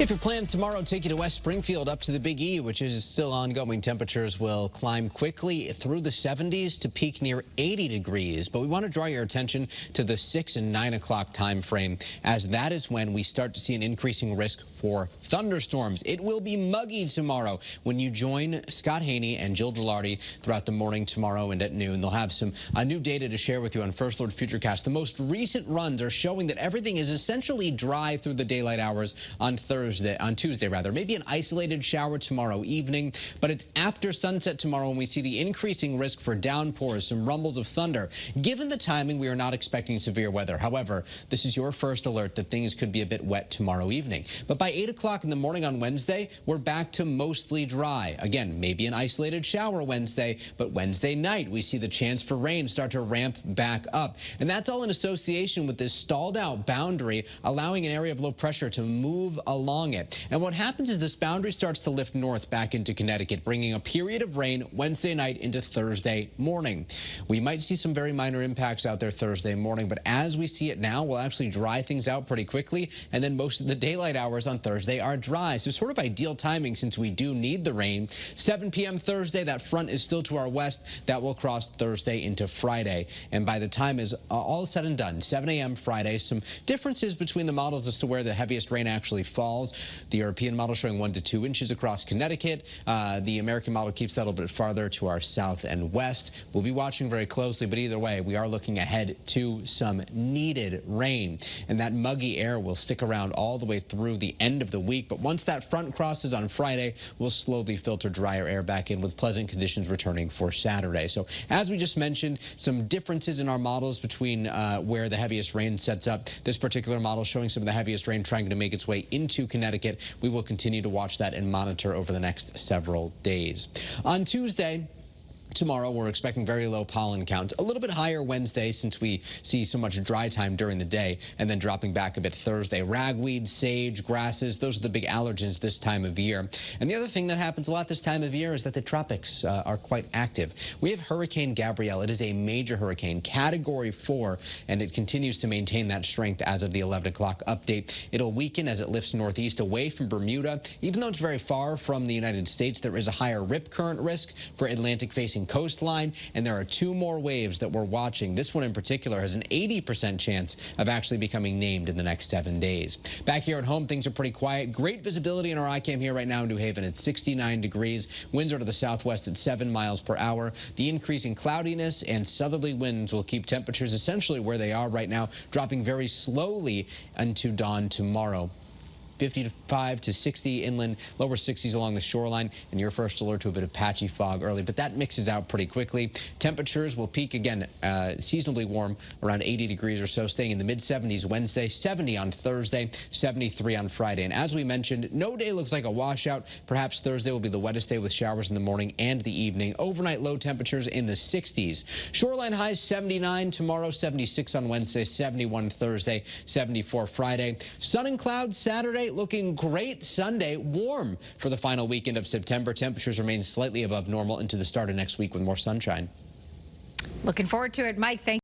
If your plans tomorrow take you to West Springfield up to the Big E, which is still ongoing, temperatures will climb quickly through the 70s to peak near 80 degrees. But we want to draw your attention to the 6 and 9 o'clock time frame, as that is when we start to see an increasing risk for thunderstorms. It will be muggy tomorrow when you join Scott Haney and Jill Gilardi throughout the morning tomorrow and at noon. They'll have some new data to share with you on First Alert Futurecast. The most recent runs are showing that everything is essentially dry through the daylight hours on Tuesday, maybe an isolated shower tomorrow evening, but it's after sunset tomorrow when we see the increasing risk for downpours, some rumbles of thunder. Given the timing, we are not expecting severe weather. However, this is your first alert that things could be a bit wet tomorrow evening. But by 8 o'clock in the morning on Wednesday, we're back to mostly dry. Again, maybe an isolated shower Wednesday, but Wednesday night, we see the chance for rain start to ramp back up. And that's all in association with this stalled out boundary, allowing an area of low pressure to move along it. And what happens is this boundary starts to lift north back into Connecticut, bringing a period of rain Wednesday night into Thursday morning. We might see some very minor impacts out there Thursday morning, but as we see it now, we'll actually dry things out pretty quickly, and then most of the daylight hours on Thursday are dry. So sort of ideal timing since we do need the rain. 7 p.m. Thursday, that front is still to our west. That will cross Thursday into Friday. And by the time is all said and done, 7 a.m. Friday, some differences between the models as to where the heaviest rain actually falls. The European model showing 1 to 2 inches across Connecticut. The American model keeps that a little bit farther to our south and west. We'll be watching very closely, but either way, we are looking ahead to some needed rain. And that muggy air will stick around all the way through the end of the week. But once that front crosses on Friday, we'll slowly filter drier air back in with pleasant conditions returning for Saturday. So as we just mentioned, some differences in our models between where the heaviest rain sets up. This particular model showing some of the heaviest rain trying to make its way into Connecticut. We will continue to watch that and monitor over the next several days. On Tuesday, tomorrow, we're expecting very low pollen counts. A little bit higher Wednesday since we see so much dry time during the day, and then dropping back a bit Thursday. Ragweed, sage, grasses, those are the big allergens this time of year. And the other thing that happens a lot this time of year is that the tropics are quite active. We have Hurricane Gabrielle. It is a major hurricane, Category 4, and it continues to maintain that strength as of the 11 o'clock update. It'll weaken as it lifts northeast away from Bermuda. Even though it's very far from the United States, there is a higher rip current risk for Atlantic-facing coastline, and there are 2 more waves that we're watching. This one in particular has an 80% chance of actually becoming named in the next 7 days. Back here at home, things are pretty quiet. Great visibility in our iCam here right now in New Haven at 69 degrees. Winds are to the southwest at 7 miles per hour. The increasing cloudiness and southerly winds will keep temperatures essentially where they are right now, dropping very slowly into dawn tomorrow. 55 to 60 inland, lower 60s along the shoreline, and your first alert to a bit of patchy fog early, but that mixes out pretty quickly. Temperatures will peak again seasonably warm around 80 degrees or so, staying in the mid-70s Wednesday, 70 on Thursday, 73 on Friday. And as we mentioned, no day looks like a washout. Perhaps Thursday will be the wettest day with showers in the morning and the evening. Overnight low temperatures in the 60s. Shoreline highs 79 tomorrow, 76 on Wednesday, 71 Thursday, 74 Friday. Sun and clouds Saturday, looking great Sunday. Warm for the final weekend of September. Temperatures remain slightly above normal into the start of next week with more sunshine. Looking forward to it, Mike. Thank you.